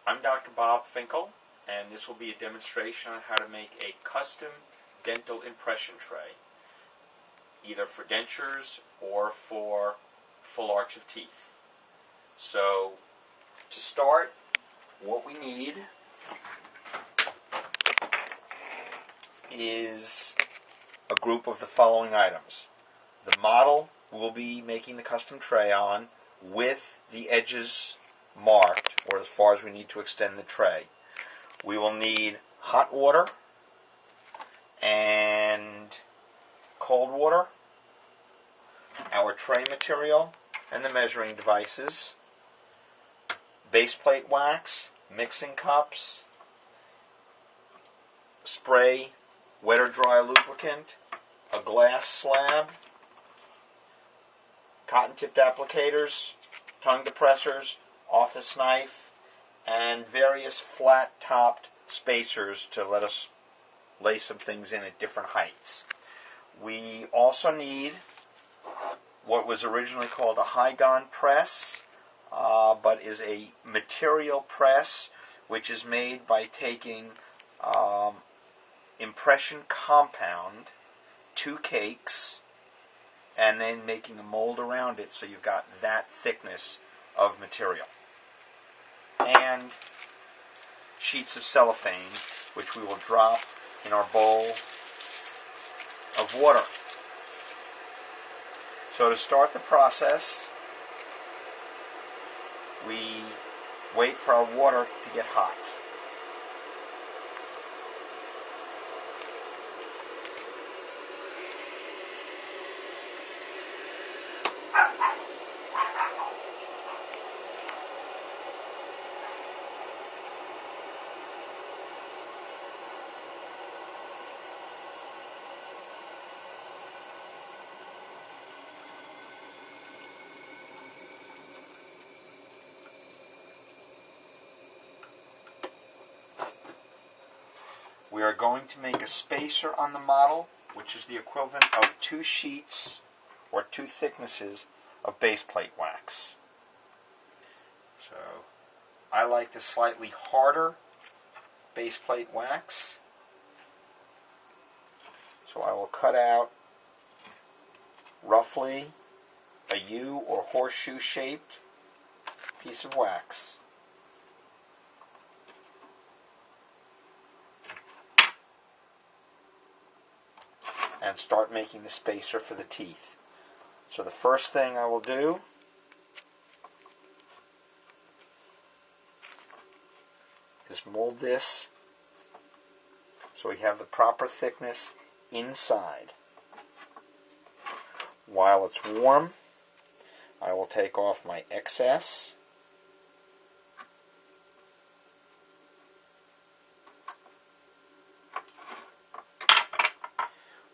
I'm Dr. Bob Finkel, and this will be a demonstration on how to make a custom dental impression tray, either for dentures or for full arch of teeth. So, to start, what we need is a group of the following items. The model we'll be making the custom tray on with the edges marked, or as far as we need to extend the tray. We will need hot water and cold water, our tray material and the measuring devices, base plate wax, mixing cups, spray, wet or dry lubricant, a glass slab, cotton-tipped applicators, tongue depressors, office knife, and various flat-topped spacers to let us lay some things in at different heights. We also need what was originally called a Hygon press, but is a material press which is made by taking impression compound, 2 cakes, and then making a mold around it so you've got that thickness of material. And sheets of cellophane, which we will drop in our bowl of water. So to start the process, we wait for our water to get hot. We are going to make a spacer on the model, which is the equivalent of 2 sheets or 2 thicknesses of base plate wax. So I like the slightly harder base plate wax. So I will cut out roughly a U or horseshoe shaped piece of wax. And start making the spacer for the teeth. So the first thing I will do is mold this so we have the proper thickness inside. While it's warm, I will take off my excess.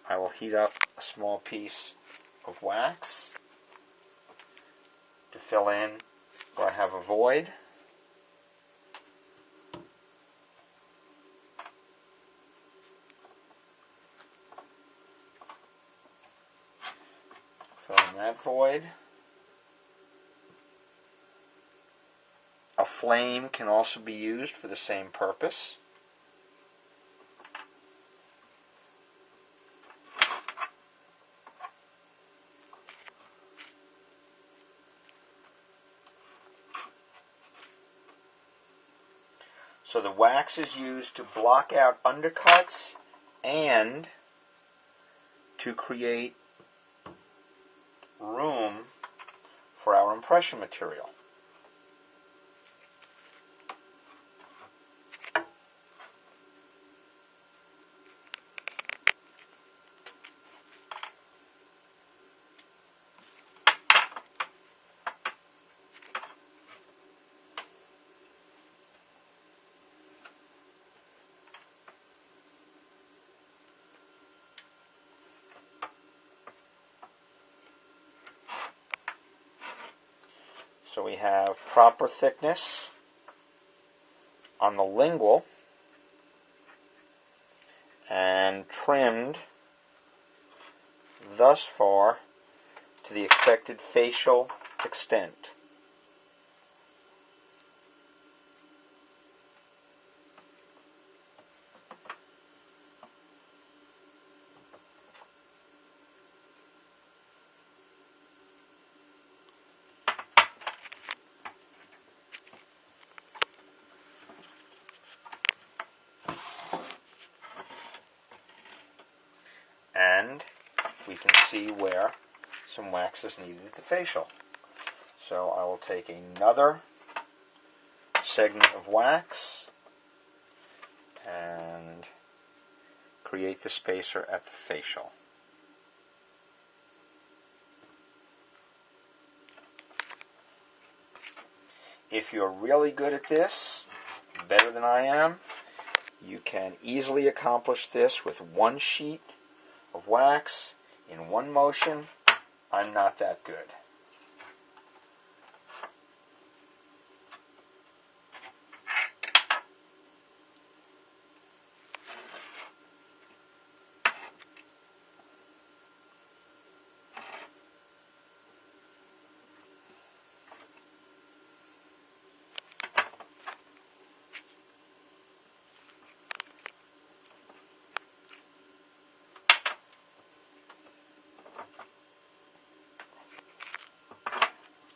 I will heat up a small piece of wax to fill in where I have a void. Fill in that void. A flame can also be used for the same purpose. So the wax is used to block out undercuts and to create room for our impression material. So we have proper thickness on the lingual and trimmed thus far to the expected facial extent. and we can see where some wax is needed at the facial. So I will take another segment of wax and create the spacer at the facial. If you're really good at this, better than I am, you can easily accomplish this with one sheet of wax in one motion. I'm not that good.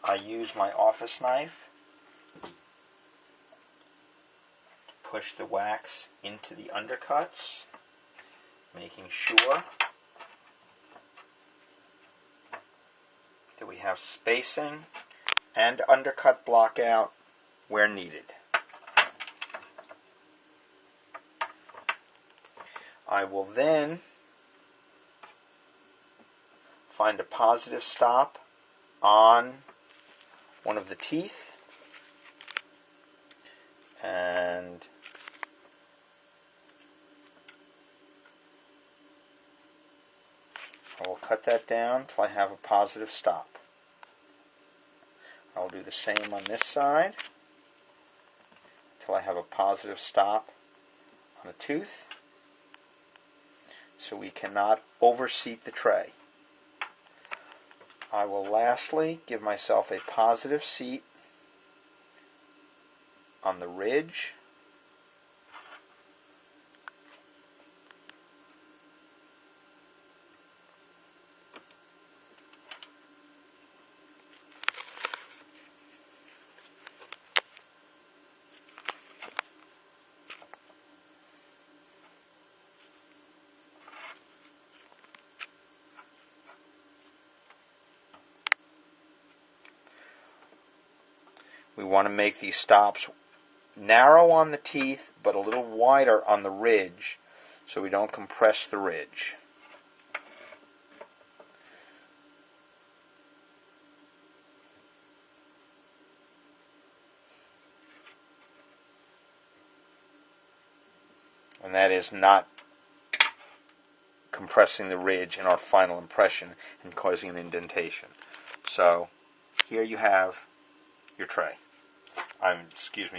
I use my office knife to push the wax into the undercuts, making sure that we have spacing and undercut block out where needed. I will then find a positive stop on one of the teeth and I will cut that down until I have a positive stop. I will do the same on this side until I have a positive stop on a tooth, so we cannot overseat the tray. I will lastly give myself a positive seat on the ridge We want to make these stops narrow on the teeth, but a little wider on the ridge, so we don't compress the ridge. And that is not compressing the ridge in our final impression and causing an indentation. So here you have your tray.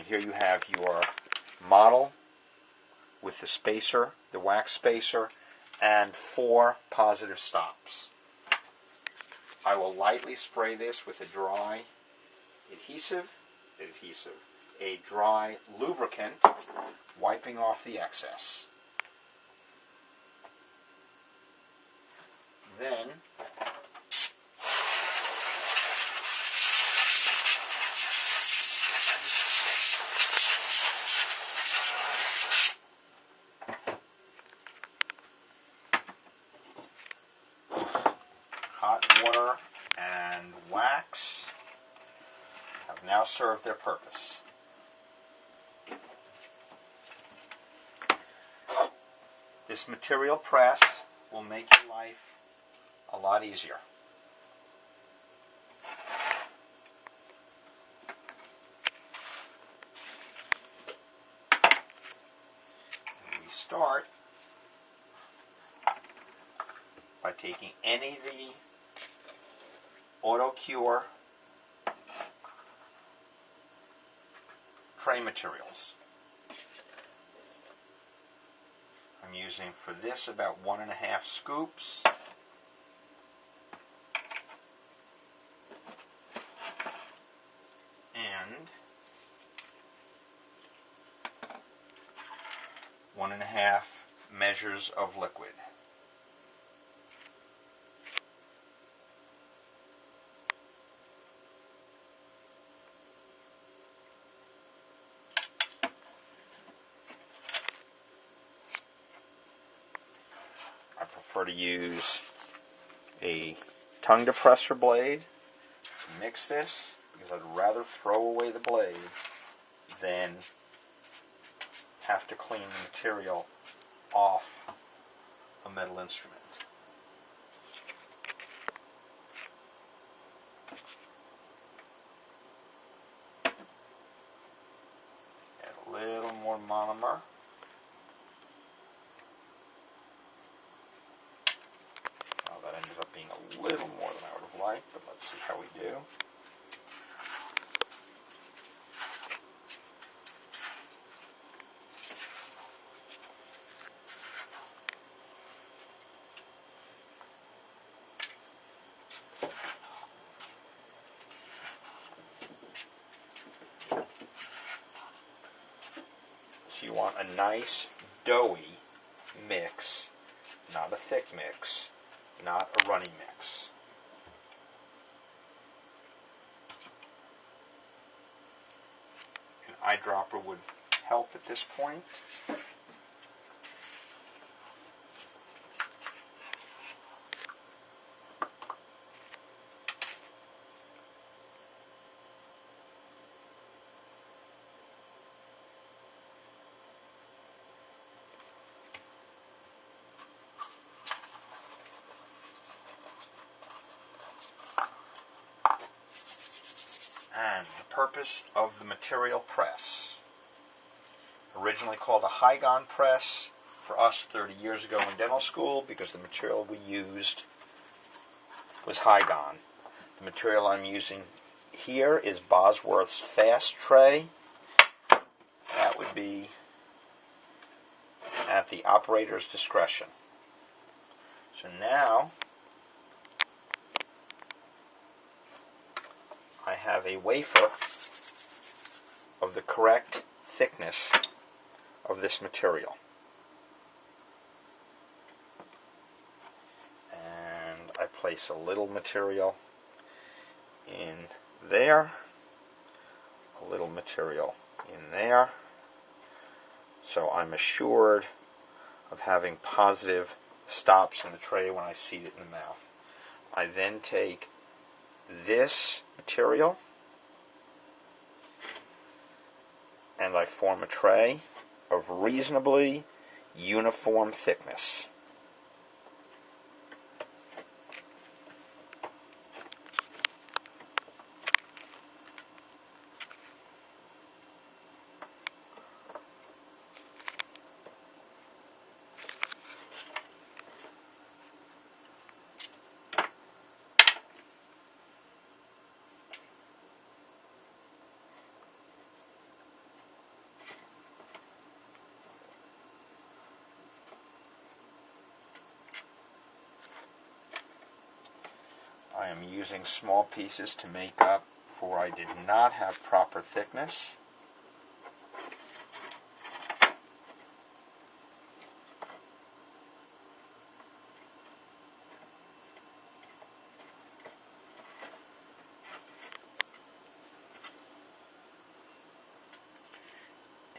Here you have your model with the spacer, the wax spacer, and 4 positive stops. I will lightly spray this with a dry a dry lubricant, wiping off the excess. Then hot water and wax have now served their purpose. This material press will make your life a lot easier. And we start by taking any of the Auto Cure tray materials. I'm using for this about 1.5 scoops. And 1.5 measures of liquid. prefer to use a tongue depressor blade to mix this, because I'd rather throw away the blade than have to clean the material off a metal instrument. Add a little more monomer. Well, that ended up being a little more than I would have liked, but let's see how we do. So you want a nice doughy mix, not a thick mix, not a runny mix. An eyedropper would help at this point. And the purpose of the material press. Originally called a Hygon press for us 30 years ago in dental school, because the material we used was Hygon. The material I'm using here is Bosworth's Fast Tray. That would be at the operator's discretion. So now I have a wafer of the correct thickness of this material. And I place a little material in there, a little material in there, so I'm assured of having positive stops in the tray when I seat it in the mouth. I then take this material and I form a tray of reasonably uniform thickness. I am using small pieces to make up for where I did not have proper thickness.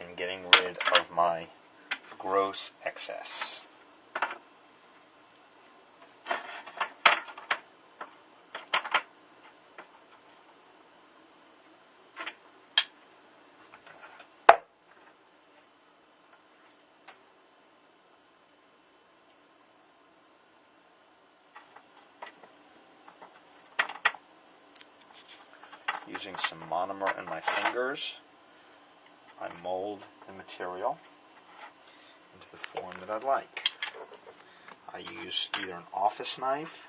And getting rid of my gross excess. Using some monomer in my fingers, I mold the material into the form that I'd like. I use either an office knife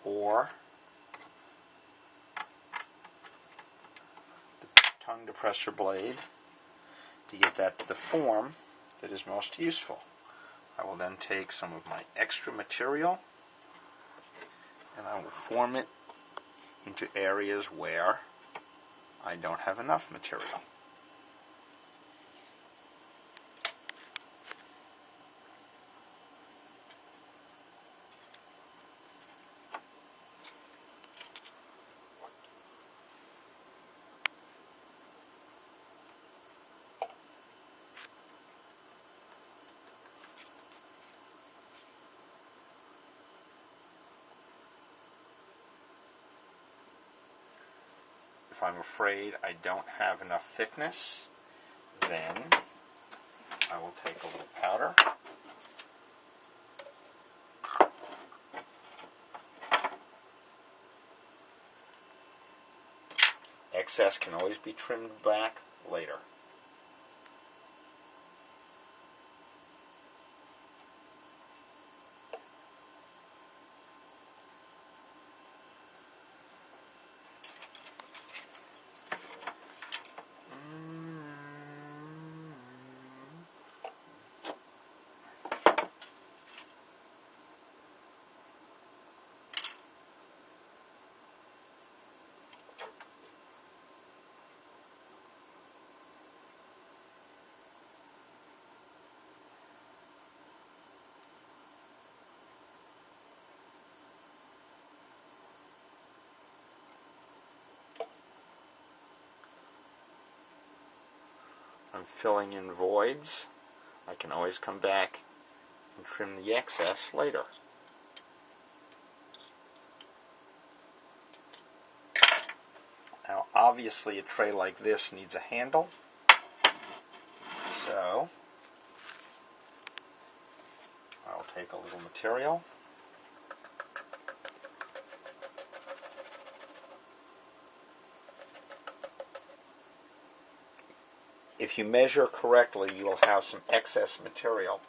or the tongue depressor blade to get that to the form that is most useful. I will then take some of my extra material and I will form it into areas where I don't have enough material. If I'm afraid I don't have enough thickness, then I will take a little powder. Excess can always be trimmed back later. I'm filling in voids. I can always come back and trim the excess later. Now, obviously a tray like this needs a handle, so I'll take a little material. If you measure correctly, you will have some excess material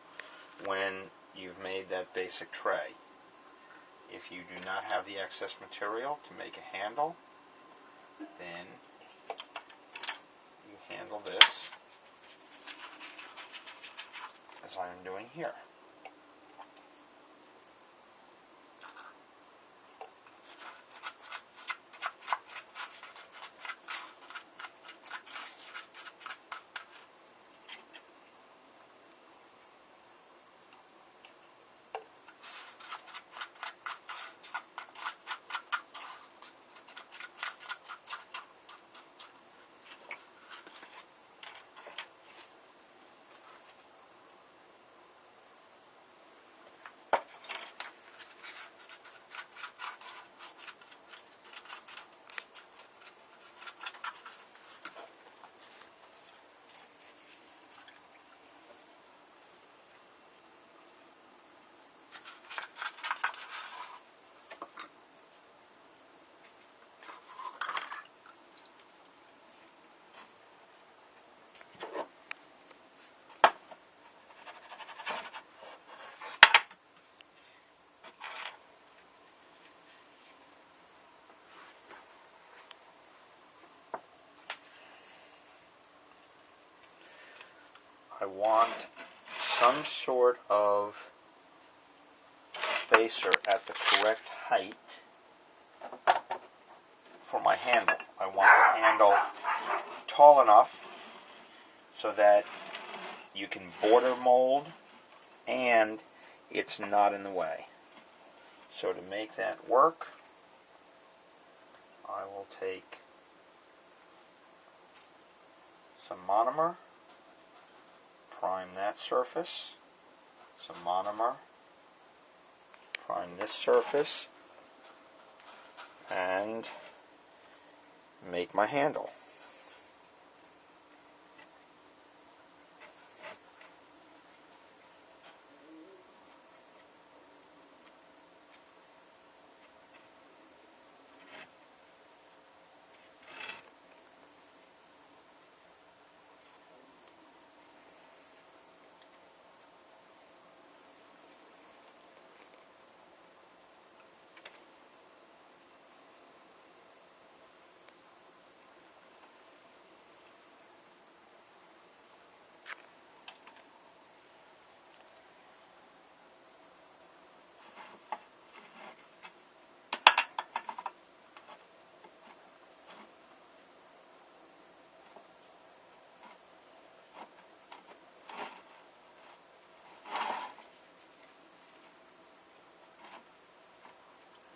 when you've made that basic tray. If you do not have the excess material to make a handle, then you handle this as I am doing here. I want some sort of spacer at the correct height for my handle. I want the handle tall enough so that you can border mold and it's not in the way. So to make that work, I will take some monomer, prime that surface, some monomer, prime this surface, and make my handle.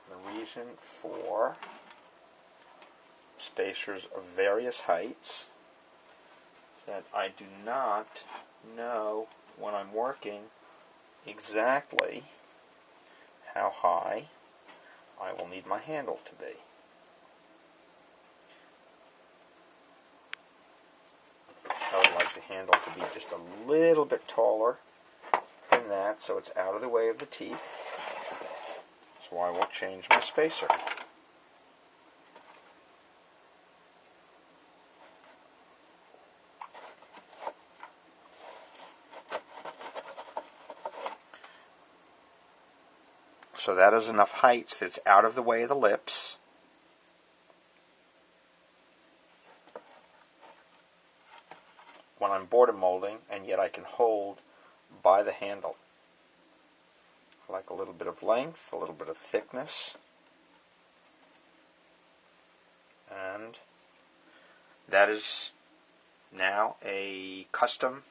The reason for spacers of various heights is that I do not know when I'm working exactly how high I will need my handle to be. like the handle to be just a little bit taller than that, so it's out of the way of the teeth. So I will change my spacer. So that is enough height that's out of the way of the lips. When I'm border molding, and yet I can hold by the handle. I like a little bit of length, a little bit of thickness. And that is now a custom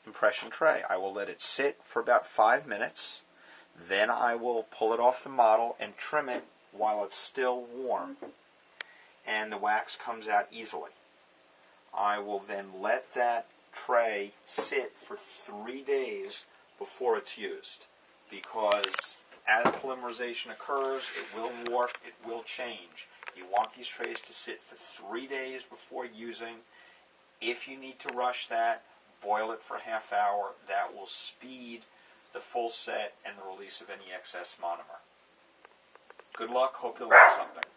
impression tray. I will let it sit for about 5 minutes. Then I will pull it off the model and trim it while it's still warm. And the wax comes out easily. I will then let that tray sit for 3 days before it's used. Because as polymerization occurs, it will warp, it will change. You want these trays to sit for 3 days before using. If you need to rush that, boil it for a half hour. That will speed the full set and the release of any excess monomer. Good luck. Hope you learned something.